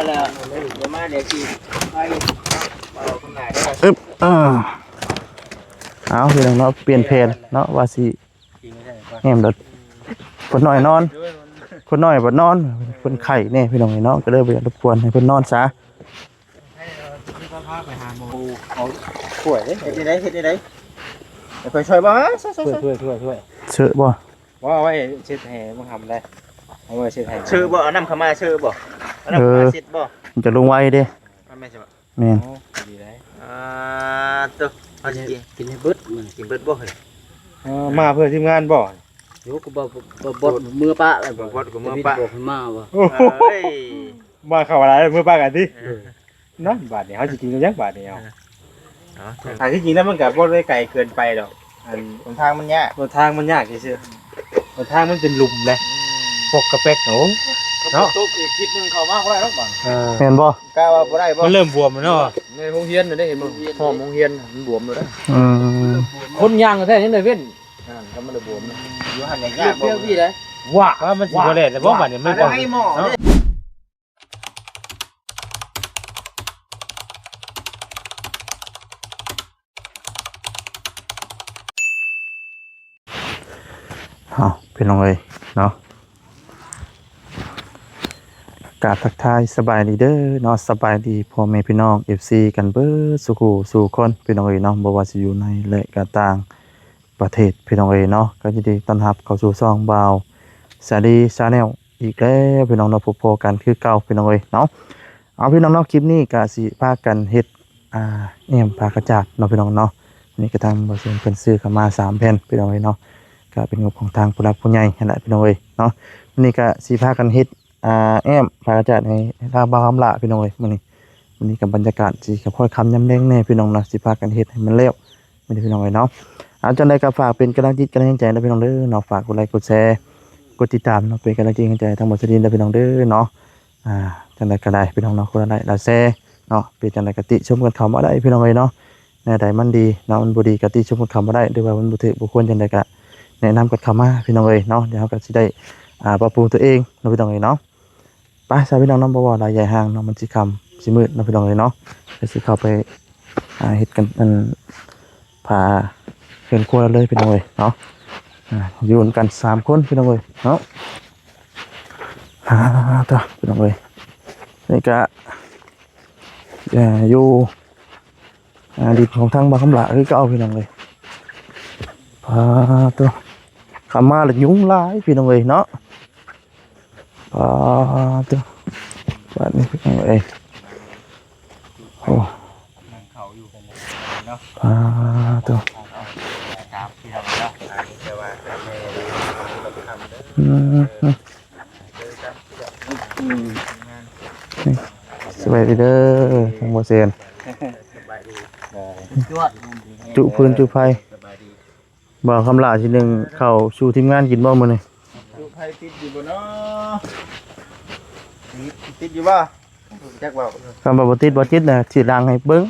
แล้วเดี๋ยวมาเดี๋ยวสิไปเอาคนไหนได้เอาพี่น้องเนาะเปลี่ยนเพนเนาะว่าสิแหมรถคนน้อยนอนคนน้อยบ่นอนคนไข้แน่พี่น้องเนาะก็เลยบ่อยากรบกวนให้เพิ่นนอนซะไปหาหมอเอาป่วยเฮ็ดได้ไปช่วยบ่ช่วยเชื่อบ่ว่าไว้เช็ดแผลมึงทำได้เอาไว้เช็ดแผลชื่อบ่เอาน้ำเข้ามาชื่อบ่เอาน้ำเข้ามาเช็ดบ่มันจะลงไว้เด้แม่ใช่บ่แม่นดีได้ตัวเอากินให้เบิดมันกินเบิดบ่เฮ้ยมาเพื่อทีมงานบ่โยกบ่บดมือป้าอะไรบ่บดกับมือป้ามาบ่เฮ้ยมาเข้าอะไรมือป้ากันติเนาะบาทนี่เฮาสิกินกันจักบาทนี่เอาถ้าที่จริงแล้วมันก็บ่ได้ไกลเกินไปดอกหนทางมันยากทางมันยากซื่อๆทางมันเป็นหลุมเลยปกกระเป๊กโหเนาะตกอีกทิศนึงเข้ามาบ่ได้หรอกบ่แม่นบ่กล้าว่าบ่ได้บ่มันเริ่มบวมแล้วเนาะในโรงเรียนได้เห็นบ่หอมโรงเรียนมันบวมเลย คนย่างแท้ยังได้เว้นก็มันได้บวมอยู่หั่นยากบ่พี่ได้ว่ามันสิบ่แล่แต่บ่บัดนี่มันต้องเนาะเป็นยังไงเนาะกราบทักทายสบายดีเด้อเนาะสบายดีพ่อแม่พี่น้อง FC กันเบิดสู่คนเป็นยังไงเนาะบ่ว่าสิอยู่ในและก็ต่างประเทศเป็นยังไงเนาะก็ยินดีต้อนรับเข้าสู่ช่องบ่าวสาดีชาแนลอีกแล้วพี่น้องเนาะพบกันคือเก่าเป็นยังไงเนาะเอาพี่น้องเนาะคลิปนี้ก็สิพากันเฮ็ดแอมปลากระจาดเนาะพี่น้องเนาะนี่ก็ทางบ่เซียนเพิ่นซื้อเข้ามา3แผ่นพี่น้องเนาะก็เป็นงบของทางผู้หลักผู้ใหญ่นั่นแหละพี่น้องเอ้ยเนาะวันนี้ก็สิพากันเฮ็ดแอมพากระจาดให้ทางบ่าวคำละพี่น้องเอ้ยวันนี้กับบรรยากาศสิค่อยคำยำแรงแน่พี่น้องเนาะสิพากันเฮ็ดให้มันเร็วไม่ได้พี่น้องเอ้ยเนาะเอาจังได๋ก็ฝากเป็นกำลังจิตกำลังใจนะพี่น้องเด้อเนาะฝากกดไลค์กดแชร์กดติดตามเนาะเป็นกำลังใจทั้งหมดสินนะพี่น้องเด้อเนาะจังได๋ก็ได้พี่น้องเนาะคนละไลค์ละแชร์เนาะเป็นจังได๋ก็ติชมกันเข้ามาได้พี่น้องเอ้ยเนาะแนวใดมันดีเนาะมันบ่ดีก็ติชมกันเข้ามาได้หรือว่ามันบ่ถูกบ่ควรจังได๋ก็แนะนำกันเข้ามาพี่น้องเอ้ยเนาะเดี๋ยวเราก็สิได้ปรับปรุงตัวเองเนาะพี่น้องเอ้ยเนาะไปซะพี่น้องเนาะบ่ว่าหลายใหญ่ห่างเนาะมันสิค่ำสิมืดเนาะพี่น้องเอ้ยเนาะก็สิเข้าไปเฮ็ดกันพาเฮือนครัวเลยพี่น้องเอ้ยเนาะอยู่กัน3คนพี่น้องเอ้ยเนาะต่อพี่น้องเอ้ยนี่ก็อยู่ดินของทางบ้านคำละคือเก่าพี่น้องเอ้ยตัวขามาหรือยุ้งลายพี่น้องเอ้ยเนาะตัวแบบนี้พี่น้องเอ้ยโอ้ตัวสบายดีเด้อทางโมเซนจุพื้นจุไฟบ่คำลาทีหนึ่งเข้าสู่ทีมงานกินบ่มื้อนี้จุไฟติดอยู่บ่เนาะติดอยู่บ่จักเว้าคำบ่ติดน่ะสิดังให้เบิ่ง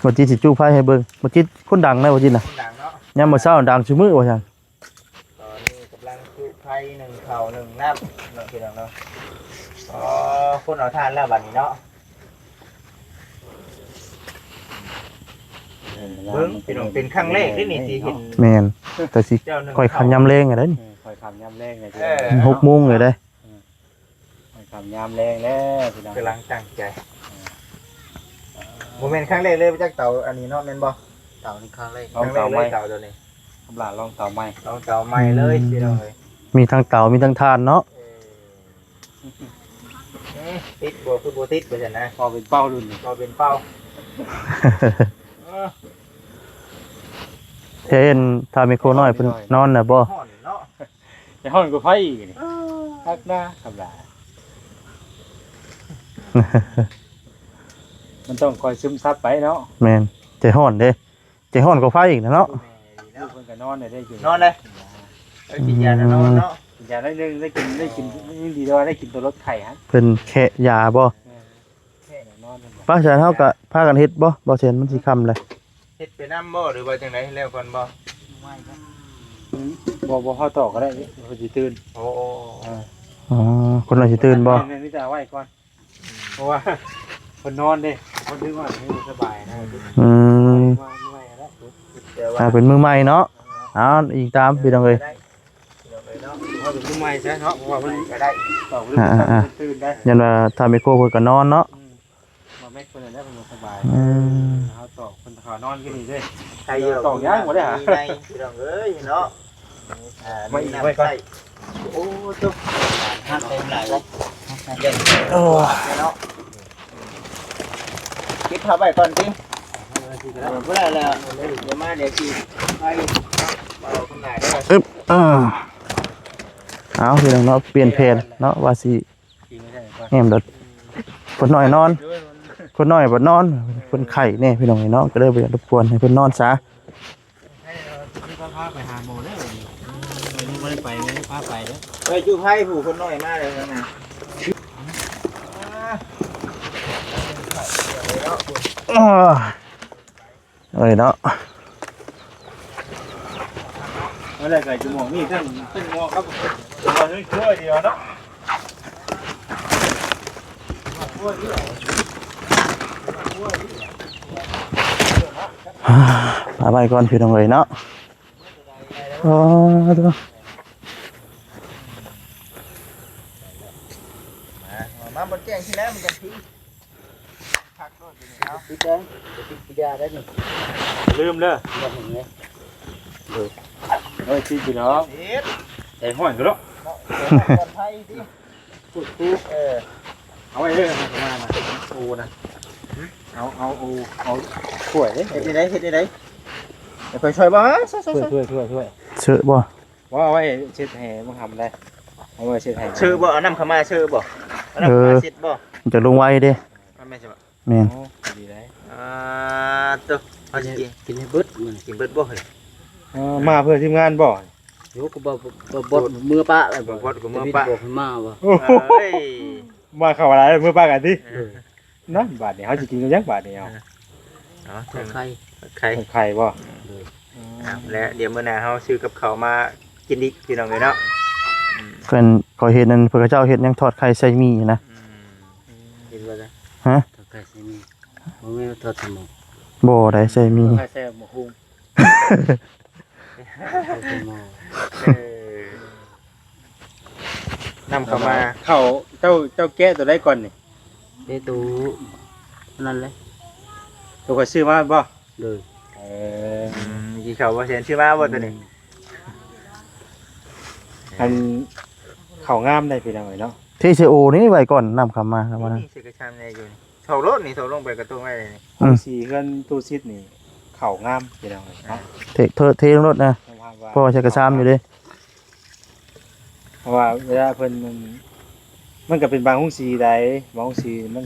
บ่จิตสิจุไฟให้เบิ่งบ่จิตคนดังนะบ่จิตน่ะดังเนาะยามมื้อเช้าดังซุมื้อว่าซั่นตอนนี้กำลังจุไฟ1ข้าว1น้ำเนาะพี่น้องเนาะคนเอาทานแล้วบัดนี้เนาะเบิ่งพี่น้องเป็นครั้งแรกที่นี่ที่เห็นแม่นแต่สิค่อยคำยำแรงอ่ะเด้อนี่ค่อยคำยามแรงเลย6 โมงเลยเด้ค่อยคำยามแรงแล้วพี่น้องกำลังตั้งใจโมเมนต์ครั้งแรกเลยจากเต่าอันนี้เนาะแม่นบ่เต่านี่ครั้งแรกเต่าตัวนี้คำลาลองเต่าใหม่เลยพี่น้องเอ้ยมีทั้งเต่ามีทั้งทานเนาะติดบัวคือบัวติดไปซั่นนะพอเป็นเป้ารุ่นพอเป็นเป้าเห็นถ้ามีโคน้อยเพิ่นนอนน่ะบ่จะฮ้อนกว่าไฟอีกนี่ฮักนะคำลามันต้องคอยซึมซับไปเนาะแม่นใจฮ้อนเด้ใจฮ้อนกว่าไฟอีกนะเนาะลูกเพิ่นก็นอนได้กินนอนเลยกินยานอนเนาะกินยาได้นึงได้กินยิ่งดีด้วยได้กินตัวลดไข่ฮะเพิ่นแค่ยาบ่ป้าฉันเฮาก็พากันเฮ็ดบ่เช่นมันสิค่ำเลยเฮ็ดไปนำบ่หรือว่าจังได๋แล้วก่อนบ่บ่เฮาต่อก็ได้เพิ่นสิตื่นคนเราสิตื่นบ่นี่ แต่เอาไว้ก่อนเพราะว่าคนนอนเด้คนนึกว่าให้สบายนะ อืม ว่าไม่แล้ว เดี๋ยวว่า เป็นมือใหม่เนาะเอาอีกตามพี่น้องเอ้ย ได้พี่น้องเอ้ยเนาะ ว่าเป็นใหม่ใช่เนาะเพราะว่ามัน ก็ได้ ต่อเรื่องตื่นได้ ยันว่าถ้าไมโครเพิ่นก็นอนเนาะ มาแม่คนได้เป็นสบาย อืม เขาต่อคนขานอนกันนี่ด้วย ใครเยอะ ต่อย่างหมดเลยเหรอ มีในพี่น้องเอ้ยเนาะน้ำใส่โอ้จุ๊บห้ามเต็มหลายเลยเย็น โอ้ เนาะคิดเข้าไปก่อนจริงเมื่อไรแล้วเดี๋ยวมาเดี๋ยวกินไปเอาคนไหนได้ อึ๊บเอาพี่น้องเนาะเปลี่ยนเพลนเนาะว่าสิ กินไม่ได้ก่อน แหมเดดเพิ่นน้อยนอนเพิ่นน้อยบ่นอนเพิ่นไข้แน่พี่น้องเนาะก็เลยบ่อยากรบกวนให้เพิ่นนอนซะ ให้ที่พาไปหาโมได้เลยไม่ได้ไปไม่ได้พาไปเด้อ ไปจูไพ่ผู้คนน้อยมากเลยนะ อ้อเอ้ยเนาะ แล้วอะไรกับจมูกนี่ทั้งหมอครับมาช่วยเดียวเนาะ มาไปก่อนพี่น้องเอ้ยเนาะอ๋อตัว มาบนแจ้งที่แล้วมันจะทิ้งพักโน่นเอา พี่แดงพี่ยาได้นี่ ลืมเลย บ่เห็นเลย เฮ้ยที่พี่น้อง เฮ็ด ไอ้ห้อยกันแล้ว เนาะบนไพ่ที่พูดเออ เอาไว้เลยประมาณน่ะอูนะเอาถ้วยเด้ เฮ็ดได้เฮ็ดได้เดี๋ยวคอยช่วยบ้าง ถ้วย เชื่อบ่ ว่าเอาไว้เช็ดแห่มึงทำได้เอาไว้เช็ดแห่ ชื่อบ่เอาน้ำเข้ามาชื่อบ่เอาน้ำเข้ามาเช็ดบ่ มันจะลงไว้เด้ ไม่ใช่บ่ แม่น ดีได้ ตัวเอาสิกิน กินให้เบิดมัน กินเบิดบ่เฮ้ย มาเพื่อทีมงานบ่ อยู่ก็บดมือปะอะไร บ่ บ่ พอดกับมือ พี่ ปะ บอกให้มาว่า เฮ้ย มาเข้าอะไรเมื่อป้ากันที่นั่นบาทเนี่ยเขาจะกินกันยักบาทเดียว เนาะ ใคร ใคร ไข่บ่ และเดี๋ยวมื้อหน้าเฮาซื้อกับข้าวมากินอีกพี่น้องเอ้ยเนาะ เพิ่นขอเฮ็ดนั่นเพิ่นก็เจ้าเฮ็ดยังทอดไข่ใส่หมี่นะ กินว่าได้ ฮะ ใครสิมีบ่มีทอดสมอง บ่ได้ใส่หมี่ ไข่แซ่บหมูคุ้ง ทอดสมอง นำเข้ามา เข่าเจ้าแก้ตัวได้ก่อนนี่ เด้ตูนั่นเลย ตัวก็ซื้อมาบ่ เลย กี่เขาว่าเซ็นชื่อมาบ่ตัวนี้ อันเข่างามได้พี่น้องเนาะ เทเชโอนี่ไว้ก่อนนำเข้ามาครับว่านะ นี่สิกระชามในอยู่นี่เท่ารถนี่เท่าลงไปกระตุ้งไว้เลยนี่ สีเงินตู้ซิดนี่เข่างามพี่น้องเนาะ เทลงรถนะเพราะว่าใช้กระซามอยู่เด้ เพราะว่าเวลาเพิ่นมันก็เป็นบางหุ้งสีใดบางหุ้งสีมั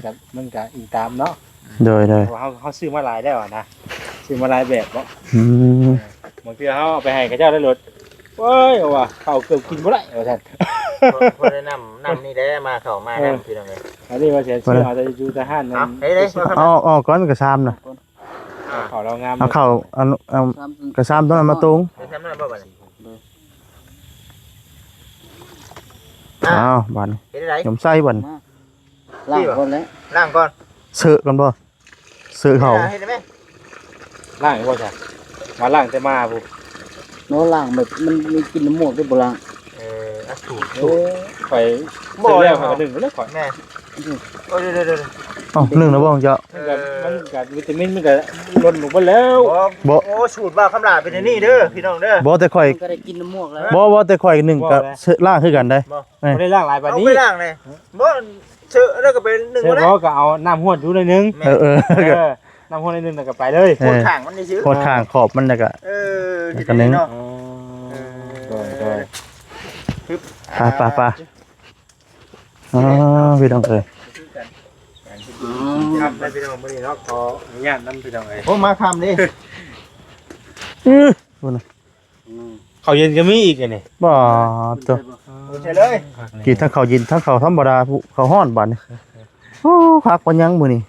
นก็อีกตามเนาะ โดย เพราะเขาซื้อมาหลายได้ว่ะนะซื้อมาหลายแบบเนาะ อืม บางทีเขาเอาไปให้กับเจ้าได้รถเว้ยว่าเขาเกือบกินบ่ได้ว่าท่าน พอได้นำนี่ได้มาเข้ามานํพี่น้องเอ้ย อันนี้ว่าเสียชื่อเอาแต่อยู่ทหารนั่ เอา น เฮ้ยเด้มา เอาก่อนกระซามน่ะ เขาเรางาม เอาเข้าเอากระซามตรงนั้นมาตรง ไปทำนั่นบ่บัดนี้ อ้าวบัดนี้ เฮ็ดได้ ยมใส่บัด ล้างคนแล้ว ล้างก่อน เสือกันบ่เสือเขา เฮ็ดได้มั้ย ล่างว่าจ้ะมาล่างแต่มาผู้ โน้ล้างแบบมันมีกินน้ำมูกด้วยบ่ล้าง อัดถูก ข่อยซื้อแล้วข่อยก็ดึงไปเลยข่อย แม่โอ้เด้อ เอ้านึ่งแล้วบ่เจ้า มันก็วิตามินมันก็ลดลงไปแล้ว บ่ โอ้สูตรว่าคำลาเป็นนี่เด้อพี่น้องเด้อ บ่แต่ข่อย มันก็ได้กินน้ำมูกแล้ว บ่แต่ข่อยนึ่งกับเสือล่างคือกันได้ บ่ได้ล่างหลายปาน เอา นี้ ไปล้างเลยบ่เชื่อแล้วก็เป็นหนึ่ง เสร็จ แล้ว แล้วก็เอาน้ำห้วนอยู่หน่อยนึง น้ำห้วนหน่อยนึงแล้วก็ไปเลย โคตรข้างมันนี่ซื้อ โคตรข้างขอบมันน่ะก็ ทีนี้เนาะ ไปอ๋อพี่น้องเอ้ย ครับได้พี่น้องมื้อนี้เนาะขออนุญาตนำพี่น้องเอ้ย โอ้มาคำดิ เขาเย็นก็มีอีกอันนี่ บ่ตัว ใช่เลย กินทั้งข้าวเย็นทั้งข้าวธรรมดาข้าวฮ้อนบัดนี้โอ้คักปานยังมื้อนี้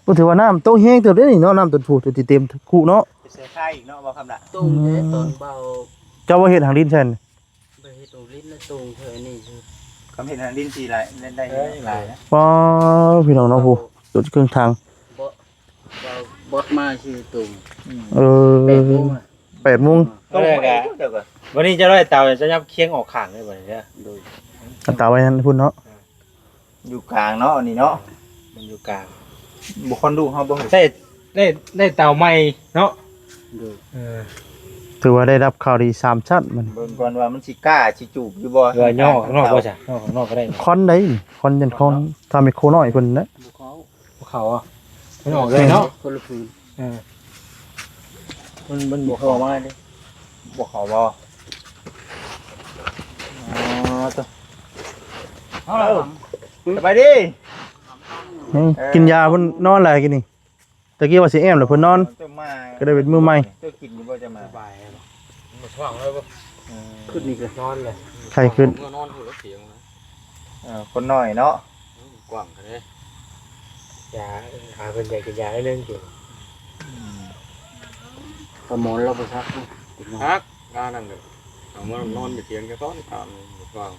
บ่ถือว่าน้ำโตแห้งเติบเด้นี่เนาะน้ำต้นผูตัวที่เต็มคุเนาะ เสียค่าอีกเนาะบ่คำละ ตุ้งเด้ตอนเบา เจ้าว่าเฮ็ดหางดินแซ่น ไปเฮ็ดตรงลิ้นแล้วตุ้งเธอนี่คือ คำเห็นทางดินสีหลายเล่นได้หลายนะ ว้าวพี่น้องเนาะผู้จุดครึ่งทาง บดมาชื่อตุ่ม เออ 8 โมง 8:00 ก็เลยเดี๋ยวก่อน วันนี้จะได้เตาจะยับเคียงออกข้างเลยบ่เนี่ย โดย เอาตาไว้นั่นพุ่นเนาะ อยู่กลางเนาะนี่เนาะ มันอยู่กลาง บุคคลดูเขาบ่เห็น ได้เตาใหม่เนาะ โดย ถือว่าได้รับข่าวดี3ชั้นมัน เบิ่งก่อนว่ามันสิกล้าสิจูบอยู่บ่ เรือย่อข้างนอกก็จ้ะย่อข้างนอกก็ได้ คอนได้คอนยันคอนทำให้โคน้อยเพิ่นนะ บุเขา ภูเขาอ่ะมันออกเลยเนาะ คนละพื้น มันบวก เข้า เข้า มาเด้ บ่เขาบ่ตัว เอาล่ะ สบายดี นี่กินยาเพิ่นนอนอะไรกินนี่ตะกี้ว่าสิแอมแล้วเพิ่นนอน จะมา ก็ได้เป็นมือใหม่ จะกินอยู่บ่จะมา บ่ายมันช่วงเลยบ่ ขึ้นนี่ก็ นอนเลย ไข้ขึ้น ก็นอนหัวเสียงนะ คนน้อยเนาะ กว้างกันเลยยาหาเพิ่นอยากกินยาได้เรื่องจริง กระหมอนเราบ่ซักนะ ฮักงานนั่นเลยเอามานอนอยู่เตียงแค่ต้นตามฟัง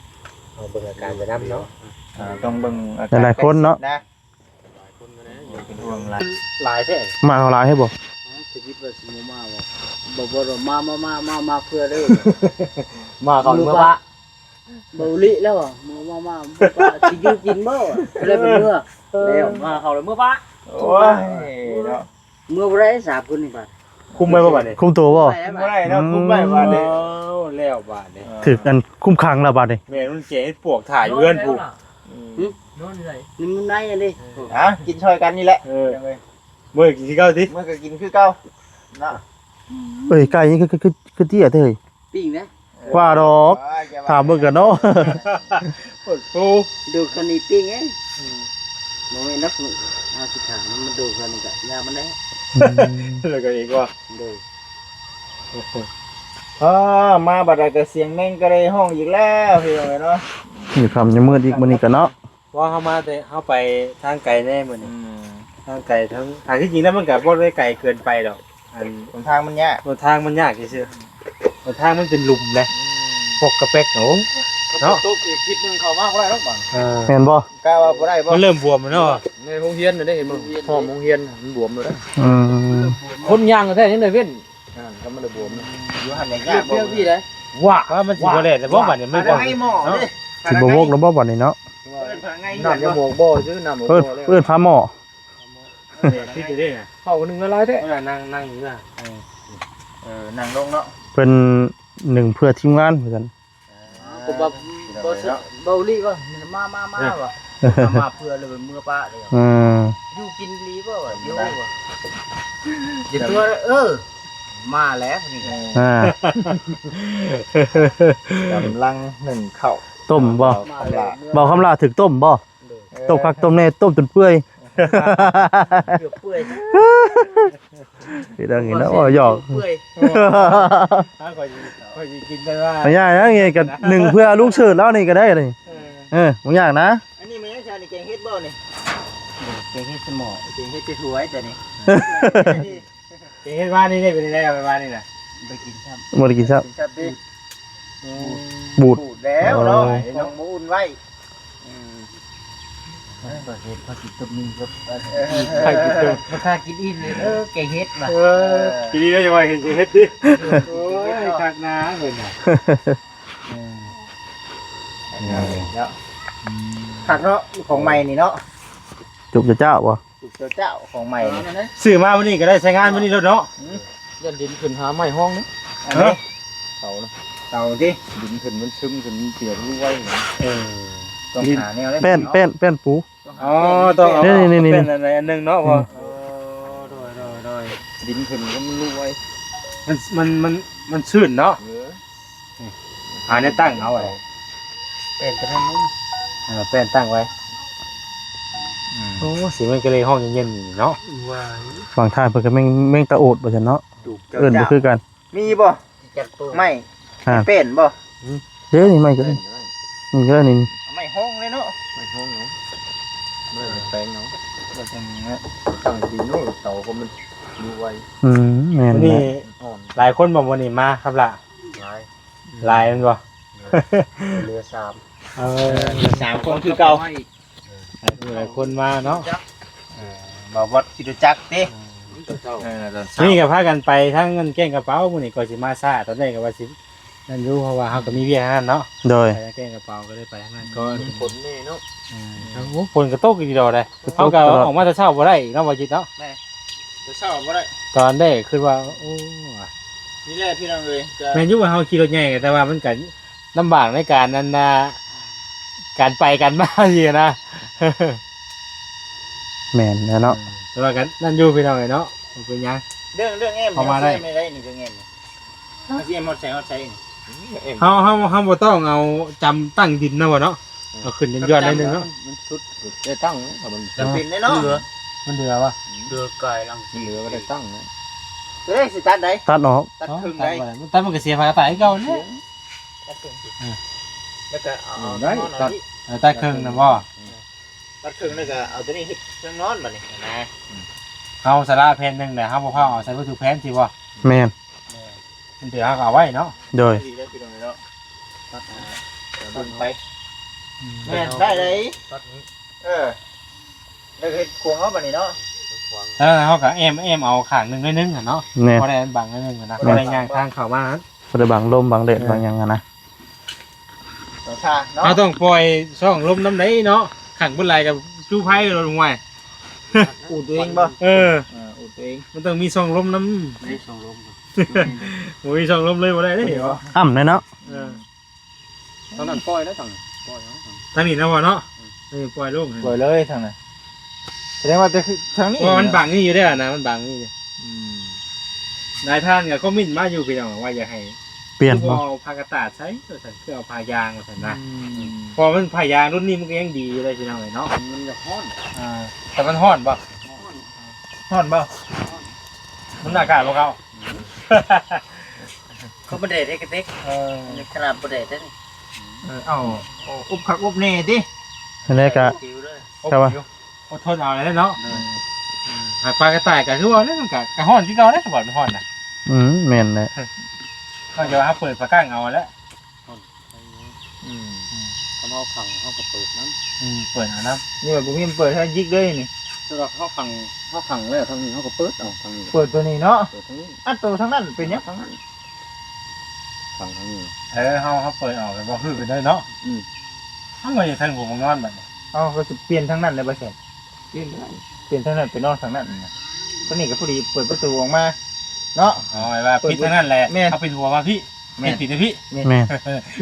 เอาเบิ่งอาการจะนำเนาะ ต้องเบิ่งอา หลายๆคนเนาะ นะ หลายคนนะ อย่าเป็นห่วงหลาย หลายแท้ มาเอาหลายให้บ่ ชีวิตว่าสิมาบ่บ่มาเพื่อเด้อ มาก่อนเมื่อวะ เบาลิแล้วอ่ะมาสิอยู่กินบ่อะไรเป็นเมื่อแล้วมาเขาเลยเมื่อปะ โอ้ยเนาะ เมื่อบ่ได้3คนนี่บาด คุมไว้บ่บัดนี้ คุมตัวบ่ คุ้มบ่ได้เนาะคุ้มได้ว่าเด้ แล้วบาดนี้ ถึกอันคุ้มขังแล้วบาดนี้ แม่มันเจ๊ปวกถ่ายเอื้อนผูก นอนไหนนี่มันไหนอันนี้ กินช่วยกันนี่แหละ เมื่อกี้เก้าที เมื่อก็กินคือเก่าเนาะ เอ้ยไก่นี่คือเตี้ยเด้ย ปิ้งนะ ว่าดอกถามเบิ่งกันเนาะ ปวดปู ดูคันนี้ปิ้งไงบ่แม่นนักสิถามมันดูคันนี้ก็ยามันได้ แล้วก็อีกว่า ดู มาบัดใดก็เสียงแม่งก็ได้ห้องอีกแล้วพี่น้องเนาะ อยู่คำยังมืดอีกมื้อนี้ก็เนาะ ว่าเข้ามาแต่เข้าไปทางไกลแน่มื้อนี้ทางไกลทั้งทางที่จริงแล้วมันก็บ่ได้ไกลเกินไปดอกอัน หนทางมันยาก บนทางมันยากซื่อๆบนทางมันเป็นหลุมนะพวกกระเป๊กโอ้เนาะ ตุ๊กอีกทิศนึงเข้ามาก็ได้หรอกบ้าง แม่นบ่ กล้าว่าบ่ได้บ่ มันเริ่มบวมแล้วเนาะ ในโรงเรียนได้เห็นมั้งพ่อโรงเรียนมันบวมเลย อืม คนย่างก็แท้ยังได้เว้นก็มันได้บวม อยู่หันอย่าง เรี ยาย ก บเรียบพี่ได้ ว่ามันสิบ่ได้แต่บ่บัดนี้มันบ่ ไงหมอเด้ สิบ่วกแล้วบ่บัดนี้เนาะ น้ำยาหมกบ่ซื้อน้ำหมก เอิ้น บ่เลย เอิ้นพาหมอ ที่จะได้น่ะ เข้าคนนึงละลายแท้ นั่งอยู่น่ะ นั่งลงเนาะ เพิ่นหนึ่งเพื่อทีมงานเหมือนกัน กูบ่เบาลีก็มาว่ะมาเพื่อเลยเมื่อปะเลย อืม อยู่กินลีบ่ว่ะอยู่ว่ะเดี๋ยวตัวมาแล้วนี่ อ่า กำลังหนึ่งเข่า ต้มบ่ มาแล้ว บ่คำลาถึกต้มบ่ต้มคักต้มแน่ต้มจนเปื่อย เกือบเปื่อย นี่ดังนี้นะโอ้หยอก เปื่อย ถ้าค่อยสิกินได้ว่า ไม่ยากนะไงกันหนึ่งเพื่อลูกเชิดแล้วนี่ก็ได้เลยบ่ยากนะ อันนี้มันยังชานี่แกงเฮ็ดบ่นี่ เก่งเฮ็ดสมอง แกงเฮ็ดจะถวยแต่นี่ เฮ็ดว่านี่ได้เป็นได้เอาไปว่านี่น่ะ ไปกินครับ บ่ได้กินซับ กินชับดิ บูด พูดแล้วเนาะน้องบ่อุ่นไว้ ก็เฮ็ดพอกินต้มนึงครับ ใครกินตัว ราคากินอิ่มเลยเก่งเฮ็ดว่ะ ทีนี้เราจะมาเห็นเฮ็ดดิโอ้ยคักนาเพิ่นน่ะ เนาะผักเนาะของใหม่นี่เนาะ จุกจะเจ้าบ่ เจ้าของใหม่นี่ ซื้อมาวันนี้ก็ได้ใช้งานวันนี้แล้วเนาะ ยันดินขึ้นหาไม้ห้องนี่ อันนี้ เต่านะ เต่าดิ ดินขึ้นมันซึมขึ้นเปียกรู้ไว้ ต้องหาแนวได้ แป้นปู อ๋อต้องเอา นี่ เป็นอะไรอันนึงเนาะพอ โดย ดินขึ้นก็มันรู้ไว้ มันชื้นเนาะหาเนี่ยตั้งเอาไว้ เป็นกระทั่งนู้น แป้นตั้งไว้โอ้สีมันก็เลยห้องเย็นๆเนาะ ฝั่งทางเพิ่นก็แม่งตะโอดบ่ซั่นเนาะ ถูก เอิ้นบ่คือกัน มีบ่ จัดตัว ไม่เป็นบ่ เด้นี่ไม่ก็ได้นี่ก็ได้นี่ ไม่ห้องเลยเนาะ ไม้ห้องเนาะไม่ได้แปลงเนาะ ก็จังนี้ ตั้งดินโน่เต่าก็มันรู้ไว้ แม่น วัน แห นี้ ละ อ่อน หลายคนบอกวันนี้มาครับล่ะ ลาย หลายมันบ่ เรือสาม 3คนคือเก่า หลายคนมาเนาะ บ่บ่สิรู้จักติตอนเช้า นี่ก็พากันไปทั้งเงินแกงกระเป๋ามื้อนี้ก็สิมาซ่าตอนนี้ก็ว่าสินั่นอยู่เพราะว่าเฮาก็มีเวียกนั่นเนาะ โดย ไปแกงกระเป๋าก็เลยไปทางนั้นก็ ผลนี่เนาะ โอ้ฝนก็ตกอีกดอกเลยเฮาก็ออกมาแต่เช้าบ่ได้อีกเนาะบ่จิตเนาะ จะเช้าบ่ได้ ตอนได้คือว่าโอ้ นี่แหละพี่น้องเอ้ยจะ แม่นอยู่ว่าเฮาขี่รถใหญ่แต่ว่ามันก็ลำบากในการนั้นนะการไปกันมาสินะ แม่นแล้วเนาะ แต่ว่ากันนั่นอยู่พี่น้องเอ้ยเนาะมันเป็นหยัง เรื่องแอม เข้ามาได้ ไม่ได้นี่เรื่องแอมนี่เอาสิแอมฮอดใช้นี่ เฮาบ่ต้องเอาจำตั้งดินนะบ่เนาะเอาขึ้นยอดๆหนิดนึงเนาะ มันสุดได้ตั้งมัน จะเป็นได้เนาะ มันเดือวะ เดือไก่ลัง เหลือก็ได้ตั้งนะ จะได้สิตัดได้ ตัดออก ตัดครึ่ง ตั ได้ ดบ่ได้ตัดมันก็เสียภาษีเก่าเนี่ย ตัดครึ่งสิแล้วก็เอา ได้ นอน ตั เอา ด ที่ ตัดครึ่งนะบ่ ตัดครึ่งแล้วก็เอาตัวนี้เฮ็ดเครื่องนอนบัดนี้นะ เฮาสาระแผ่นหนึงเนี่ยเฮาบ่พาเอาใส่วัตถุแผ่นสิบ่ แม่น มันเดือเฮาก็เอาไว้เนาะ โดย ดีแล้วพี่น้องเนาะตัดตัดไปแม่นได้เลย ตัดนี้ แล้วเฮ็ดควงเอาบัดนี้เนาะ แล้วเฮาก็แอมเอาข้างหนึงนิดนึงอะเนาะ แม่น บ่ได้อันบังนิดนึงอะนะบ่ได้ย่างทางเข้ามานั้น บ่ได้บังลมบังแดดบังหยังอะนะ ต่อชาเนาะ เราต้องปล่อยช่องลมน้ำไหนเนาะขังบนไหลกับจูไพ่เราลงไว้ อูดตัวเองบ่ อูดตัวเองมันต้องมีช่องลมน้ ไม่ส่งลม ำโอ้ยช่องลมเลยบ่ได้เด้เหรอ อ้ำเลยเนาะ ตอนนั้นปล่อยแล้วตั้งปล่อย ทางนี้นะบ่เนาะปล่อยลง ปล่อยเลยทางนั้นแสดงว่าจะคือทางนี้ เพราะมันบังนี่อยู่ได้อนะมันบังนี่อยู่นายท่านกับก็มิ่นมาอยู่พี่น้องว่าอย่าให้ เปลี่ยน พอ บ่ เอาผ้ากระตาดใช้ตัวสันคือเอาผ้ายางมาสันนะพอมันผ้ายางรุ่นนี้มันก็ยังดีเลยพี่น้องเนาะ มันจะฮ้อน แต่มันฮ้อนป่ะ ฮ้อนบ่ มันอากาศบ่เก่า เขาประเดดให้กระเต็กขนาดประเดดได้ เอาอุบคักอุบแน่ติ อันนี้ก็ ผิวเลย ครับว่า อดทนเอาเลยเนาะหากปลากระต่ายก็คือว่าเนี่ยมันก็ฮ้อนที่เก่าได้ก็บ่มันฮ้อนน่ะ แม่นเลย ก็จะว่าเปิดปากก้างเอาแล้ว เขาเอาขังเขาก็เปิดน้ำ เปิดเอาน้ นี่ว่าบ่มีเปิดให้ยิกเลยนี่ สำหรับเขาขังแล้วทางนี้เขาก็เปิดเอาทางนี้ เปิดตัวนี้เนาะ เปิดทางนี้ อันตัวทางนั้นเป็นหยัง ทางนั้นขังทางนี้ เขาเปิดออกแล้วบ่คือไปได้เนาะเขาไม่ได้ทันหัวมันนอนแบบนี้ เอาก็จะเปลี่ยนทางนั้นเลยบ่เสร็จ ยื่นได้ เปลี่ยนทางนั้นไปนอนทางนั้นนะตัวนี้ก็พอดีเปิดประตูออกมาเนาะ อ๋อไอ้ว่าปิดทั้งนั้นแหละ แม่ เขาเป็นหัวมาพี่ แม่ เป็นปิดนะพี่ แม่น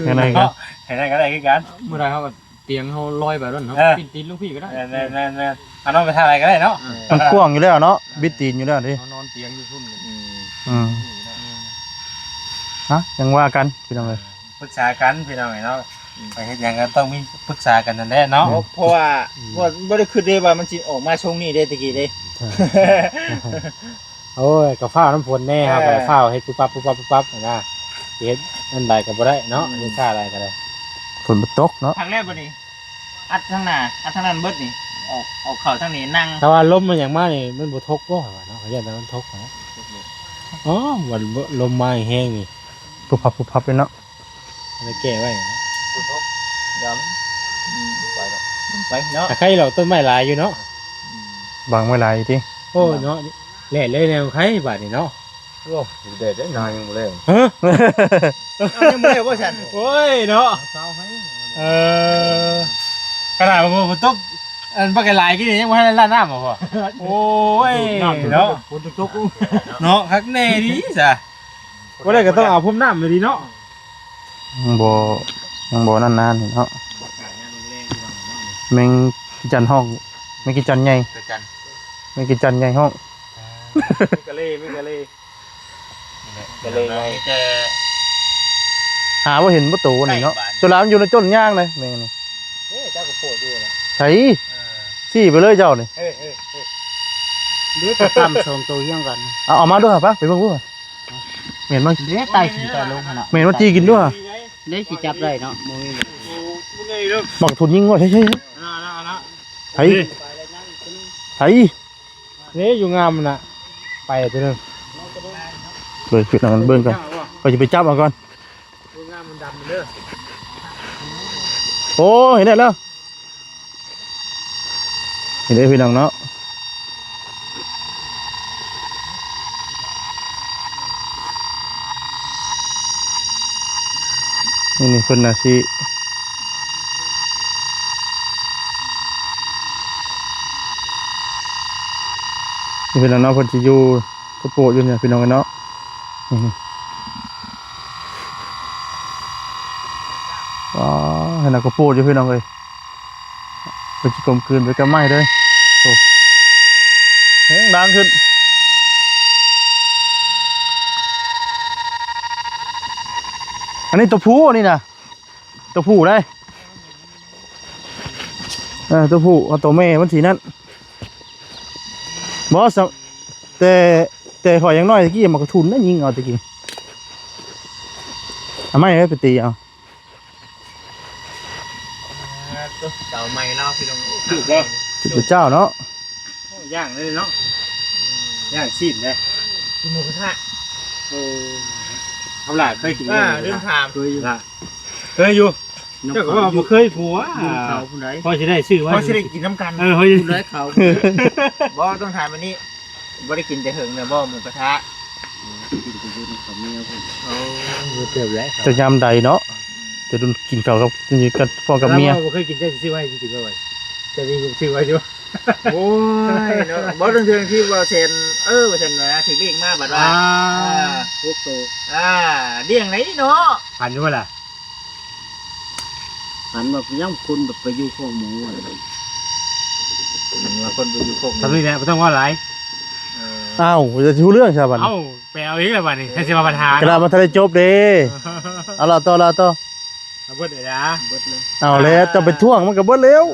ยังไงก็ เห็นได้ก็ได้คือกัน เมื่อไรเขาก็เตียงเขาลอยไปแล้วเขาปีนตีนลูกพี่ก็ได้ แน่เอาน้องไปทางอะไรก็ได้เนาะ มันกว้างอยู่แล้วเนาะบิดตีนอยู่แล้วดิ เขานอนเตียงอยู่ทุ่น ฮะยังว่ากันพี่น้องเอ้ย ปรึกษากันพี่น้องเนาะไปเฮ็ดหยังก็ต้องมีปรึกษากันนั่นแหละเนาะ เพราะว่าบ่ได้คิดเลยว่ามันสิออกมาช่วงนี้ได้ตะกี้เด้ โอ้ยกับฟ้าวน้ำฝนแน่ครับกับฟ้าวเฮ็ดปุ๊บปั๊บนะเฮ็ดนั่นใดก็บ่ได้เนาะเฮ็ดท่าอะไรก็ได้ ฝนบ่ตกเนาะ ทางแรกบ่นี่อัดทางหน้าอัดทางนั้นเบิดนี่ออกเข้าทางนี้นั่ง ถ้าว่าลมมันอย่างมากนี่มันบ่ทกบ่เนาะเขาอยากให้มันทกเนาะอ๋อวันลมมาแห้งนี่ ปุ๊บพับเลยเนาะ อะไรแก้ไว้เนาะ ย้ำไปเนาะ ถ้าใครเราต้นไม้หลายอยู่เนาะ บังไว้หลายติ โอ้เนาะแหล่เลยแนวใครบาดนี่เนาะ เด็ดได้นานยังไม่เล่น ฮะ ยังบ่ได้บ่ฉัน โอ้ยเนาะ เศร้าให้ ขนาดบางคนตกอันบักหลายกินยังบ่ทันได้ลาดน้ำบ่พ่อโอ้ยเนาะ ฝนตก เนาะคักแน่ดีจ้ะบ่ได้ก็ต้องเอาพุ่มน้ำเลยดีเนาะ ยังบ่นานๆนี่เนาะแมงกิจันห้องแมงกิจันใหญ่ กระจัน แมงกิจันใหญ่ห้อง ไม่กะเลย ก็เลยไงแต่ หาบ่เห็นประตูนี่เนาะจนลามอยู่ในต้นย่างเลยแม่งนี่ นี่เจ้าก็โผล่ดูนะ ไสซี่ไปเลยเจ้านี่ เฮ้ย เดี๋ยวจะตามส่งตัวเยี่ยงกัน เอามาด้วยครับปะไปเบิ่งดูก่อนเหม็นบ่ เดี๋ยวไต่ขี่ไต่ลงขนาด เหม็นว่าจี้กินด้วย เดี๋ยวสิจับได้เนาะมือ บักทุนยิงว่าใช่ๆไผไผ นี่อยู่งามน่ะไปตัวนึง เบิ่งขึ้นเอากันเบิ่งก่อนก็จะไปจับเอาก่อน อยู่งามมันดำเด้อ โอ้เห็นได้แล้วเห็นได้พี่น้องเนาะนี่เพิ่นน่ะสินี่พี่น้องเนาะเพิ่นสิอยู่กระโปรงอยู่เนี่ยพี่น้องเนาะนี่อ๋อเห็นแล้วกระโปรงอยู่พี่น้องเอ้ยเพิ่นสิกลมกลืนไปกับไม้เลยโอ้เสียงดังขึ้นอันนี้ตัวผู้นี่นะตัวผู้ได้ตัวผู้เอาตัวแม่มันสีนั่นบอสแต่หอยยังน้อยตะกี้มันกระทุนได้ยิงเอาตะกี้ทำไมไม่ไปตีเอา เต่าใหม่เนาะพี่น้อง ถูกบ่ พระเจ้าเนาะ ย่างเลยเนาะย่างซีนเลย กินหมูกระทะ ทำหลายเคยกิน ลืมถาม เคยอยู่ เคยอยู่เจ้าก็ว่าบ่เคยผัว เขาผู้ใด พอจะได้ซื้อไว้ เพราะสิได้กินน้ำกัน เฮ้ย ผู้ใดเขา บ่ต้องถามวันนี้บ่ได้กินแต่เหิงเนี่ยบ่หมูกระทะ กินไปอยู่ในเขาเมียผม เติบแล้ว จะยำใดเนาะจะดุนกินข้าวกับนี่กับพ่อกับเมีย บ่เคยกินเจ้าซื้อไว้กินไว้จะมีซื้อไว้อยู่ โอ้ยเนาะบ่ต้องเทื่อที่ว่าเซ็นว่าเซ็นนะถึงเรียกมาบัดว่า พวกโต เลี้ยงไหนเนาะ ผ่านอยู่บ่ล่ะ หันมาย่ำคนแบบไปอยู่ข้อหมูอะไร มันว่าคนไปอยู่พวก ทำนี่แหละบ่ต้องว่าหลาย อ้าวจะชูเรื่องใช่ป่ะ เอ้าไปเอาอีกแล้วบัดนี้ให้สิมาปัญหาก ระดาษมันทะเลจบเด้เอาละต่อละต่อ เอาเบิดเลยนะ เบิดเลย เอาแล้วจะไปท่วงมันกับเบิดเร็ว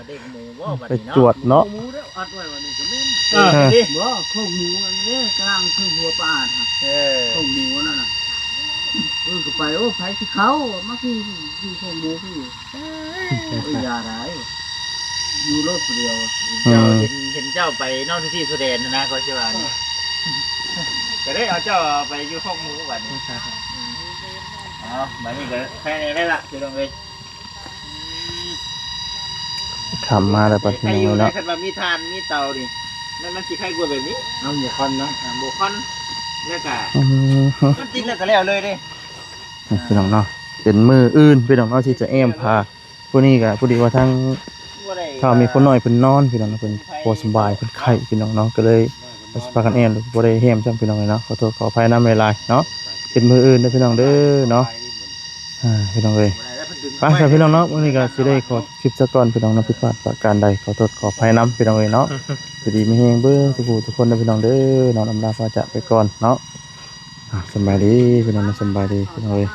เด็กหมูบ่บัด ไป นี้ จวดเนาะ หมูเด้ออัดไว้วันนี้ก็แม่น ดิ บ่ข้อหมูอันนี้กลางคือหัวปลาฮะข้อหมูนั่นน่ะก็ไปโอ้ไผสิเขามาคืออยู่ข้อหมูคืออย่าได้อยู่รถผู้เดียว เจ้าเห็นเจ้าไปนอกที่สุเดนนะก็ใช่ว่านี่ก็ได้เอาเจ้าไปอยู่พวกหมูบัดนี้บัดนี้ก็แค่นี้ได้ละพี่น้องเอ้ย ขำมาแล้วปัด ใคร นี้ อยู่ใน เนาะ คันว่ามีทานมีเตาดินั่นมันสิใครกลัวแบบนี้ เอาหมูคอนนะ โบคอนแล้วก็ อืม มันติดแล้วก็แล้วเลยเด้ พี่น้องเนาะเป็นมืออื่นพี่น้องเนาะที่จะแอมพาผู้นี้ก็ผู้ดีว่าทั้ง บ่ได้ ถ้ามีคนน้อยเพิ่นนอนพี่น้องเนาะเพิ่นบ่สบายเพิ่นไข้พี่น้องเนาะก็เลยบ่สบายกันแอมบ่ได้แฮมจำพี่น้องเลยเนาะขอโทษขออภัยนำหลายๆเนาะเป็นมืออื่นเด้อพี่น้องเด้อเนาะพี่น้องเอ้ย บ่ได้แล้วเพิ่นดึง ไปครับพี่น้องเนาะวันนี้ก็สิได้ขอคลิปซะก่อนพี่น้องเนาะผิดพลาดประการใดขอโทษขออภัยนำพี่น้องเอ้ยเนาะสวัสดีไม่แฮงเบ้อทุกผู้ทุกคนนะพี่น้องเด้อน้องอำลาฟ้าจะไปก่อนเนาะสบายดีพี่น้องสบายดีพี่น้องเอ้ย